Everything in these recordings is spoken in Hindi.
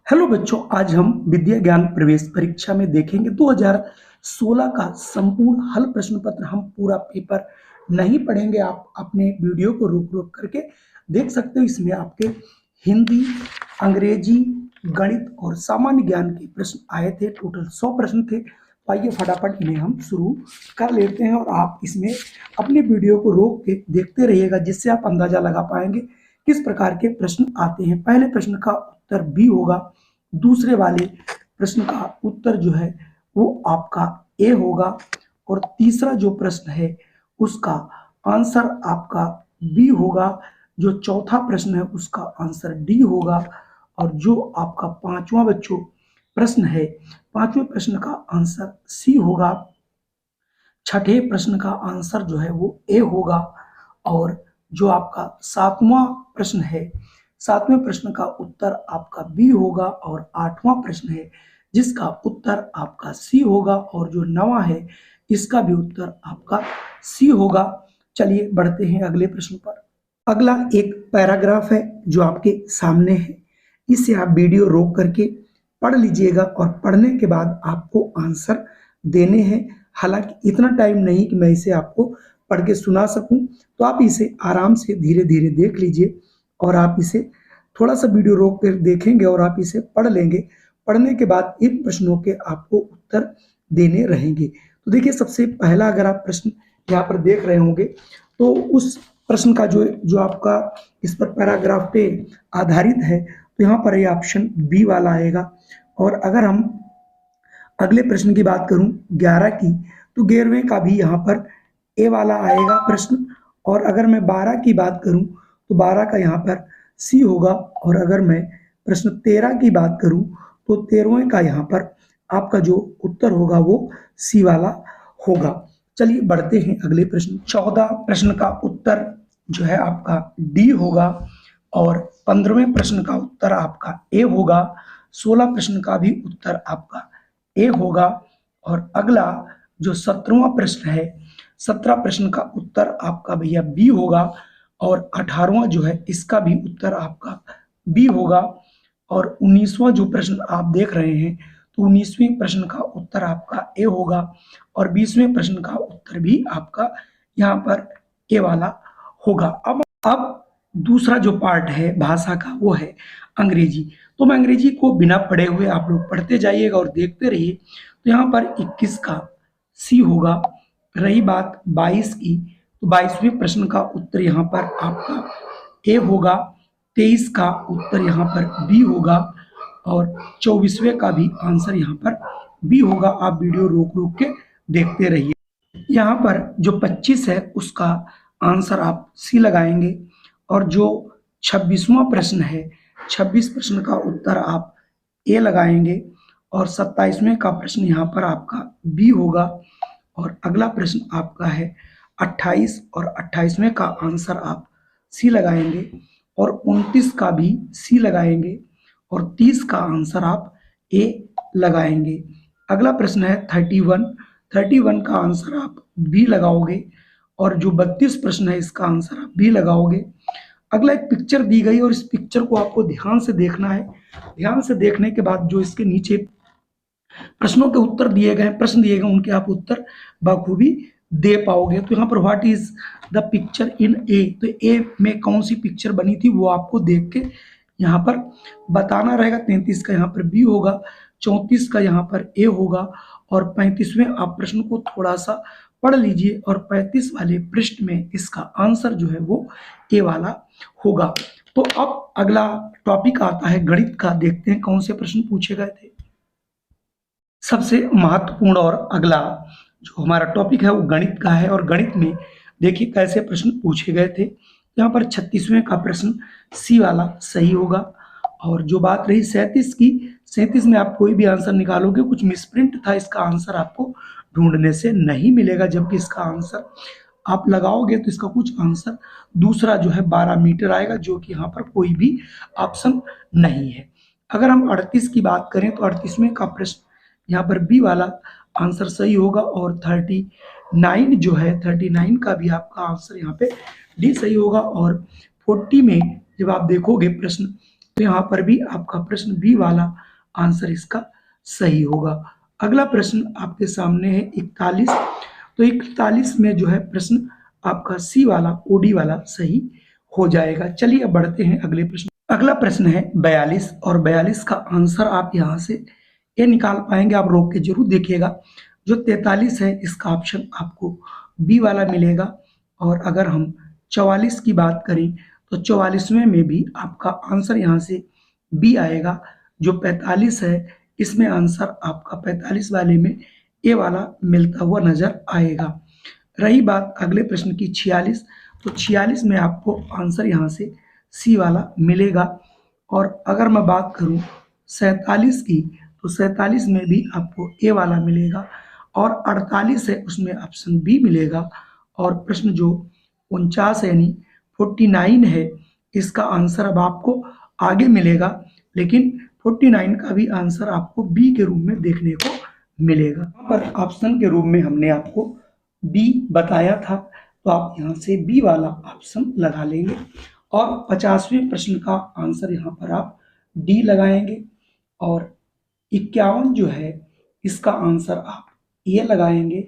हेलो बच्चों, आज हम विद्या ज्ञान प्रवेश परीक्षा में देखेंगे 2016 का संपूर्ण हल प्रश्न पत्र। हम पूरा पेपर नहीं पढ़ेंगे, आप अपने वीडियो को रोक रोक करके देख सकते हो। इसमें आपके हिंदी, अंग्रेजी, गणित और सामान्य ज्ञान के प्रश्न आए थे। टोटल 100 प्रश्न थे। तो आइए फटाफट इन्हें हम शुरू कर लेते हैं और आप इसमें अपने वीडियो को रोक के देखते रहिएगा, जिससे आप अंदाजा लगा पाएंगे किस प्रकार के प्रश्न आते हैं। पहले प्रश्न का उत्तर बी होगा, दूसरे वाले प्रश्न का उत्तर जो है वो आपका ए होगा, और तीसरा जो प्रश्न है उसका आंसर आपका बी होगा। जो चौथा प्रश्न है उसका आंसर डी होगा, और जो आपका पांचवा बच्चों प्रश्न है, पांचवें प्रश्न का आंसर सी होगा। छठे प्रश्न का आंसर जो है वो ए होगा, और जो आपका सातवां प्रश्न है, सातवें प्रश्न का उत्तर आपका बी होगा, और आठवां प्रश्न है जिसका उत्तर आपका सी होगा, और जो नवा है इसका भी उत्तर आपका सी होगा। चलिए बढ़ते हैं अगले प्रश्न पर। अगला एक पैराग्राफ है जो आपके सामने है, इसे आप वीडियो रोक करके पढ़ लीजिएगा, और पढ़ने के बाद आपको आंसर देने हैं। हालांकि इतना टाइम नहीं कि मैं इसे आपको पढ़ के सुना सकूं, तो आप इसे आराम से धीरे धीरे देख लीजिए, और आप इसे थोड़ा सा वीडियो रोक कर देखेंगे और आप इसे पढ़ लेंगे। पढ़ने के बाद इन प्रश्नों के आपको उत्तर देने रहेंगे। तो देखिए, सबसे पहला अगर आप प्रश्न यहाँ पर देख रहे होंगे, तो उस प्रश्न का जो आपका इस पर पैराग्राफ पे आधारित है, तो यहाँ पर ये ऑप्शन बी वाला आएगा। और अगर हम अगले प्रश्न की बात करूं 11 की, तो 11वें का भी यहाँ पर ए वाला आएगा प्रश्न। और अगर मैं 12 की बात करूं तो 12 का यहाँ पर सी होगा। और अगर मैं प्रश्न 13 की बात करूं तो 13वें का यहाँ पर आपका जो उत्तर होगा वो सी वाला होगा। चलिए बढ़ते हैं अगले प्रश्न। 14 प्रश्न का उत्तर जो है आपका डी होगा, और 15वें प्रश्न का उत्तर आपका ए होगा। 16 प्रश्न का भी उत्तर आपका ए होगा। और अगला जो 17वां प्रश्न है, 17 प्रश्न का उत्तर आपका भैया बी होगा, और 18वां जो है इसका भी उत्तर आपका बी होगा। और 19वां जो प्रश्न आप देख रहे हैं, तो 19वें प्रश्न का उत्तर आपका ए होगा, और 20वें प्रश्न का उत्तर भी आपका यहाँ पर ए वाला होगा। अब दूसरा जो पार्ट है भाषा का, वो है अंग्रेजी। तो मैं अंग्रेजी को बिना पढ़े हुए आप लोग पढ़ते जाइएगा और देखते रहिए। तो यहाँ पर 21 का सी होगा। रही बात 22 की, तो 22वें प्रश्न का उत्तर यहाँ पर आपका ए होगा। 23 का उत्तर यहाँ पर बी होगा, और 24वें का भी आंसर यहाँ पर बी होगा। आप वीडियो रोक रोक के देखते रहिए। यहाँ पर जो 25 है उसका आंसर आप सी लगाएंगे, और जो 26वां प्रश्न है, 26 प्रश्न का उत्तर आप ए लगाएंगे, और 27वें का प्रश्न यहाँ पर आपका बी होगा। और अगला प्रश्न आपका है 28, और 28वें का आंसर आप सी लगाएंगे, और 29 का भी सी लगाएंगे, और 30 का आंसर आप ए लगाएंगे। अगला प्रश्न है 31, 31 का आंसर आप बी लगाओगे, और जो 32 प्रश्न है इसका आंसर आप बी लगाओगे। अगला एक पिक्चर दी गई, और इस पिक्चर को आपको ध्यान से देखना है। ध्यान से देखने के बाद जो इसके नीचे प्रश्नों के उत्तर दिए गए, प्रश्न दिए गए, उनके आप उत्तर बखूबी दे पाओगे। तो यहाँ पर what is the picture in A, तो ए में कौन सी पिक्चर बनी थी वो आपको देख के यहाँ पर बताना रहेगा। 33 का यहाँ पर बी होगा, 34 का यहाँ पर ए होगा, और 35वें आप प्रश्न को थोड़ा सा पढ़ लीजिए, और 35 वाले पृष्ठ में इसका आंसर जो है वो ए वाला होगा। तो अब अगला टॉपिक आता है गणित का। देखते हैं कौन से प्रश्न पूछे गए थे। सबसे महत्वपूर्ण और अगला जो हमारा टॉपिक है वो गणित का है, और गणित में देखिए कैसे प्रश्न पूछे गए थे। यहाँ पर 36वें का प्रश्न सी वाला सही होगा। और जो बात रही 37 की, 37 में आप कोई भी आंसर निकालोगे, कुछ मिसप्रिंट था, इसका आंसर आपको ढूंढने से नहीं मिलेगा, जबकि इसका आंसर आप लगाओगे तो इसका कुछ आंसर दूसरा जो है 12 मीटर आएगा, जो कि यहाँ पर कोई भी ऑप्शन नहीं है। अगर हम 38 की बात करें, तो 38वें का प्रश्न यहाँ पर बी वाला आंसर सही होगा, और 39 जो है, 39 का भी आपका आंसर यहाँ पे डी सही होगा। और 40 में जब आप देखोगे प्रश्न, तो यहाँ पर भी आपका प्रश्न बी वाला आंसर इसका सही होगा। अगला प्रश्न आपके सामने है 41। तो 41 में जो है प्रश्न आपका सी वाला ओडी वाला सही हो जाएगा। चलिए अब बढ़ते हैं अगले प्रश्न। अगला प्रश्न है 42 और 42 का आंसर आप यहाँ से ये निकाल पाएंगे, आप रोक के जरूर देखिएगा। जो 43 है इसका ऑप्शन आपको बी वाला मिलेगा। और अगर हम 44 की बात करें तो 44वें में भी आपका आंसर यहाँ से बी आएगा। जो 45 है इसमें आंसर आपका 45 वाले में ए वाला मिलता हुआ नजर आएगा। रही बात अगले प्रश्न की 46, तो 46 में आपको आंसर यहाँ से सी वाला मिलेगा। और अगर मैं बात करूँ 47 की, तो 47 में भी आपको ए वाला मिलेगा। और 48 है उसमें ऑप्शन बी मिलेगा। और प्रश्न जो 49 यानी 49 है इसका आंसर अब आपको आगे मिलेगा, लेकिन 49 का भी आंसर आपको बी के रूप में देखने को मिलेगा। यहाँ पर ऑप्शन के रूप में हमने आपको बी बताया था, तो आप यहाँ से बी वाला ऑप्शन लगा लेंगे। और 50वें प्रश्न का आंसर यहाँ पर आप डी लगाएंगे। और 51 जो है इसका आंसर आप ए लगाएंगे।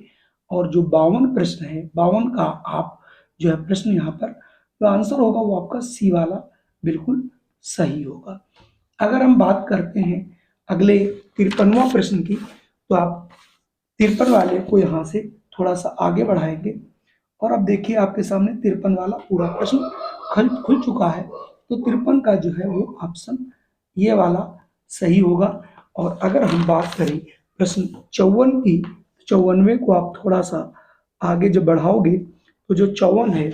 और जो 52 प्रश्न है 52 का आप जो है प्रश्न यहाँ पर जो आंसर होगा वो आपका सी वाला बिल्कुल सही होगा। अगर हम बात करते हैं अगले 53वां प्रश्न की, तो आप 53 वाले को यहाँ से थोड़ा सा आगे बढ़ाएंगे। और अब देखिए आपके सामने 53 वाला पूरा प्रश्न खुल चुका है। तो 53 का जो है वो ऑप्शन ये वाला सही होगा। और अगर हम बात करें प्रश्न 54 की, 54वें को आप थोड़ा सा आगे जब बढ़ाओगे तो जो 54 है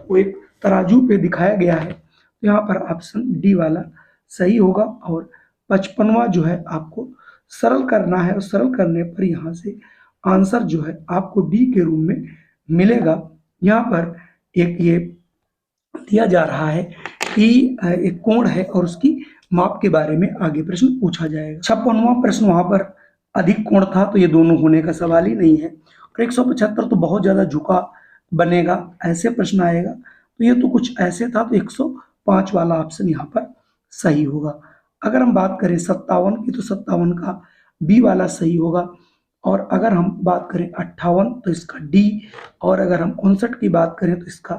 वो एक तराजू पे दिखाया गया है, तो यहाँ पर ऑप्शन डी वाला सही होगा। और 55वां जो है आपको सरल करना है, और सरल करने पर यहाँ से आंसर जो है आपको डी के रूप में मिलेगा। यहाँ पर एक ये दिया जा रहा है कि एक कोण है और उसकी माप के बारे में आगे प्रश्न पूछा जाएगा। 56वां प्रश्न वहां पर अधिक कोण था, तो ये दोनों होने का सवाल ही नहीं है। और 175 तो बहुत ज्यादा झुका बनेगा, ऐसे प्रश्न आएगा। तो ये तो कुछ ऐसे था, तो 105 वाला ऑप्शन यहाँ पर सही होगा। अगर हम बात करें 57 की, तो 57 का बी वाला सही होगा। और अगर हम बात करें 58 तो इसका डी। और अगर हम 59 की बात करें तो इसका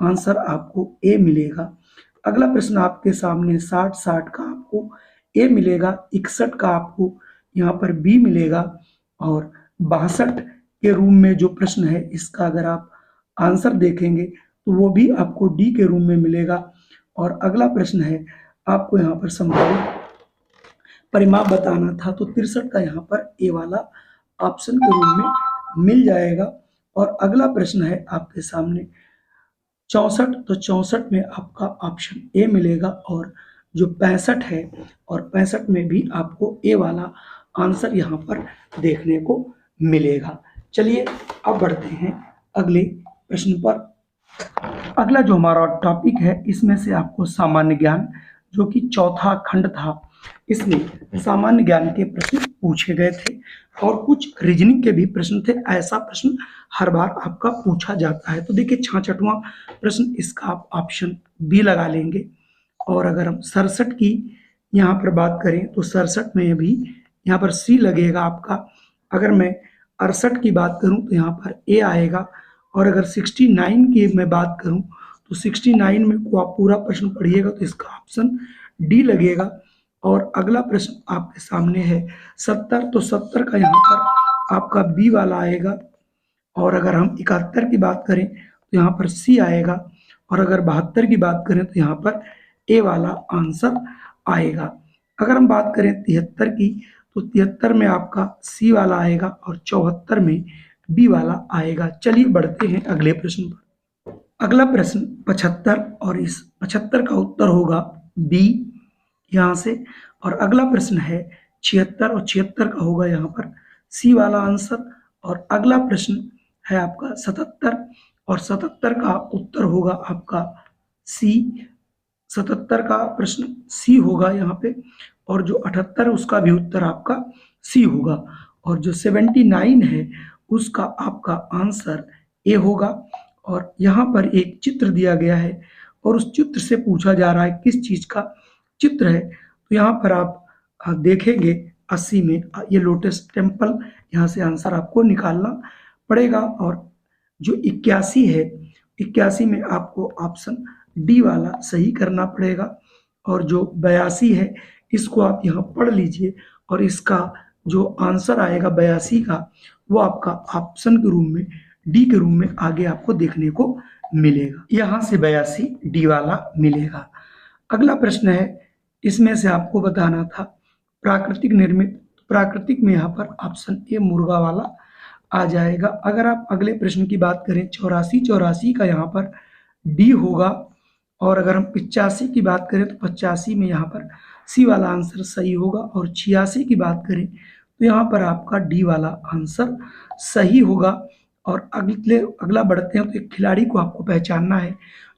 आंसर आपको ए मिलेगा। अगला प्रश्न आपके सामने 60 का आपको ए मिलेगा, 61 का आपको यहाँ पर बी मिलेगा। और 62 के रूम में जो प्रश्न है इसका अगर आप आंसर देखेंगे तो वो भी आपको डी के रूम में मिलेगा। और अगला प्रश्न है आपको यहाँ पर संभावित परिमाप बताना था, तो 63 का यहाँ पर ए वाला ऑप्शन के रूप में मिल जाएगा। और अगला प्रश्न है आपके सामने 64, तो 64 में आपका ऑप्शन ए मिलेगा। और जो 65 है, और 65 में भी आपको ए वाला आंसर यहाँ पर देखने को मिलेगा। चलिए अब बढ़ते हैं अगले प्रश्न पर। अगला जो हमारा टॉपिक है इसमें से आपको सामान्य ज्ञान, जो कि चौथा खंड था, इसमें सामान्य ज्ञान के प्रश्न पूछे गए थे और कुछ रीजनिंग के भी प्रश्न थे। ऐसा प्रश्न हर बार आपका पूछा जाता है। तो देखिए 66वां प्रश्न, इसका आप ऑप्शन बी लगा लेंगे। और अगर हम 67 की यहाँ पर बात करें तो 67 में भी यहाँ पर सी लगेगा आपका। अगर मैं 68 की बात करूँ तो यहाँ पर ए आएगा। और अगर 69 की मैं बात करूँ तो 69 में को आप पूरा प्रश्न पढ़िएगा तो इसका ऑप्शन डी लगेगा। और अगला प्रश्न आपके सामने है 70, तो 70 का यहाँ पर आपका बी वाला आएगा। और अगर हम 71 की बात करें तो यहाँ पर सी आएगा। और अगर 72 की बात करें तो यहाँ पर ए वाला आंसर आएगा। अगर हम बात करें 73 की, तो 73 में आपका सी वाला आएगा और 74 में बी वाला आएगा। चलिए बढ़ते हैं अगले प्रश्न पर। अगला प्रश्न 75, और इस 75 का उत्तर होगा बी यहाँ से। और अगला प्रश्न है 76, और 76 का होगा यहाँ पर सी वाला आंसर। और अगला प्रश्न है आपका 77, और 77 का उत्तर होगा आपका सी। 77 का प्रश्न सी होगा यहाँ पे। और जो 78 है उसका भी उत्तर आपका सी होगा। और जो 79 है उसका आपका आंसर ए होगा। और यहाँ पर एक चित्र दिया गया है और उस चित्र से पूछा जा रहा है किस चीज का चित्र है। तो यहाँ पर आप देखेंगे 80 में ये लोटस टेम्पल, यहाँ से आंसर आपको निकालना पड़ेगा। और जो 81 है, 81 में आपको ऑप्शन डी वाला सही करना पड़ेगा। और जो 82 है, इसको आप यहाँ पढ़ लीजिए और इसका जो आंसर आएगा 82 का, वो आपका ऑप्शन के रूप में, डी के रूप में आगे आपको देखने को मिलेगा। यहाँ से 82 डी वाला मिलेगा। अगला प्रश्न है, इसमें से आपको बताना था प्राकृतिक निर्मित। प्राकृतिक में यहाँ पर ऑप्शन ए मुर्गा वाला आ जाएगा। अगर आप अगले प्रश्न की बात करें 84 का यहाँ पर डी होगा। और अगर हम 85 की बात करें तो 85 में यहाँ पर सी वाला आंसर सही होगा। और 86 की बात करें तो यहाँ पर आपका डी वाला आंसर सही होगा। और अगला बढ़ते हैं तो एक खिलाड़ी को आपको पहचानना है।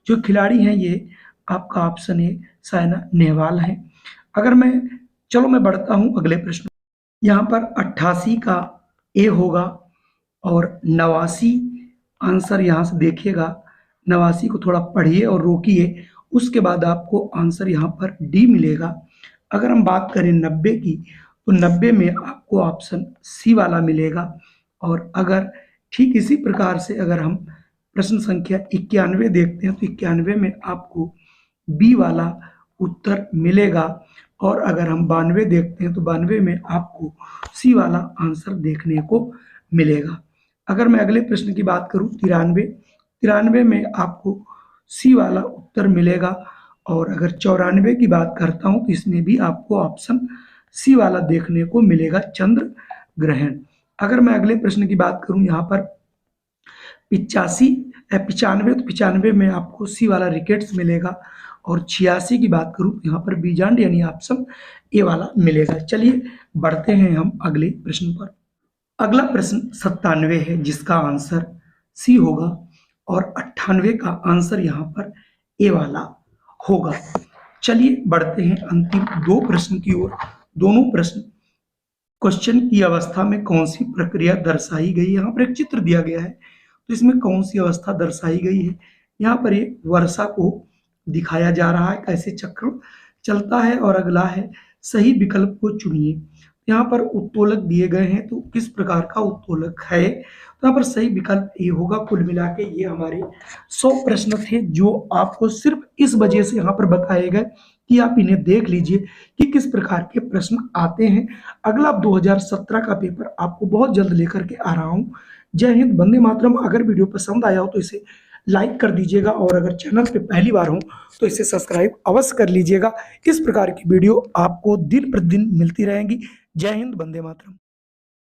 जो खिलाड़ी हैं ये आपका ऑप्शन ए साइना नेहवाल है। अगर मैं बढ़ता हूँ अगले प्रश्न। यहाँ पर 88 का ए होगा और 89 आंसर यहाँ से देखिएगा। 89 को थोड़ा पढ़िए और रोकिए, उसके बाद आपको आंसर यहाँ पर डी मिलेगा। अगर हम बात करें 90 की तो 90 में आपको ऑप्शन सी वाला मिलेगा। और अगर ठीक इसी प्रकार से अगर हम प्रश्न संख्या 91 देखते हैं तो 91 में आपको बी वाला उत्तर मिलेगा। और अगर हम 92 देखते हैं तो 92 में आपको सी वाला आंसर देखने को मिलेगा। अगर मैं अगले प्रश्न की बात करूं 93 में आपको सी वाला उत्तर मिलेगा। और अगर 94 की बात करता हूं तो इसमें भी आपको ऑप्शन सी वाला देखने को मिलेगा, चंद्र ग्रहण। अगर मैं अगले प्रश्न की बात करूं यहाँ पर 95 तो 95 में आपको सी वाला रिकेट्स मिलेगा। और 86 की बात करूं तो यहाँ पर बीजांड यानी ऑप्शन ए वाला मिलेगा। चलिए बढ़ते हैं हम अगले प्रश्न पर। अगला प्रश्न 97 है जिसका आंसर सी होगा। और 98 का आंसर यहाँ पर ए वाला होगा। चलिए बढ़ते हैं अंतिम दो प्रश्न की ओर। दोनों प्रश्न क्वेश्चन की अवस्था में कौन सी प्रक्रिया दर्शाई गई है। यहाँ पर एक चित्र दिया गया है तो इसमें कौन सी अवस्था दर्शाई गई है। यहाँ पर एक वर्षा को दिखाया जा रहा है, कैसे चक्र चलता है। और अगला है सही विकल्प को चुनिए। यहाँ पर उत्तोलक दिए गए हैं तो किस प्रकार का उत्तोलक है, तो यहाँ पर सही विकल्प ये होगा। कुल मिला के ये हमारे 100 प्रश्न थे जो आपको सिर्फ इस वजह से यहाँ पर बताए गए कि आप इन्हें देख लीजिए कि किस प्रकार के प्रश्न आते हैं। अगला 2017 का पेपर आपको बहुत जल्द लेकर के आ रहा हूँ। जय हिंद, वंदे मातरम। अगर वीडियो पसंद आया हो तो इसे लाइक कर दीजिएगा और अगर चैनल पे पहली बार हो तो इसे सब्सक्राइब अवश्य कर लीजिएगा। इस प्रकार की वीडियो आपको दिन प्रतिदिन मिलती रहेंगी। जय हिंद, वंदे मातरम।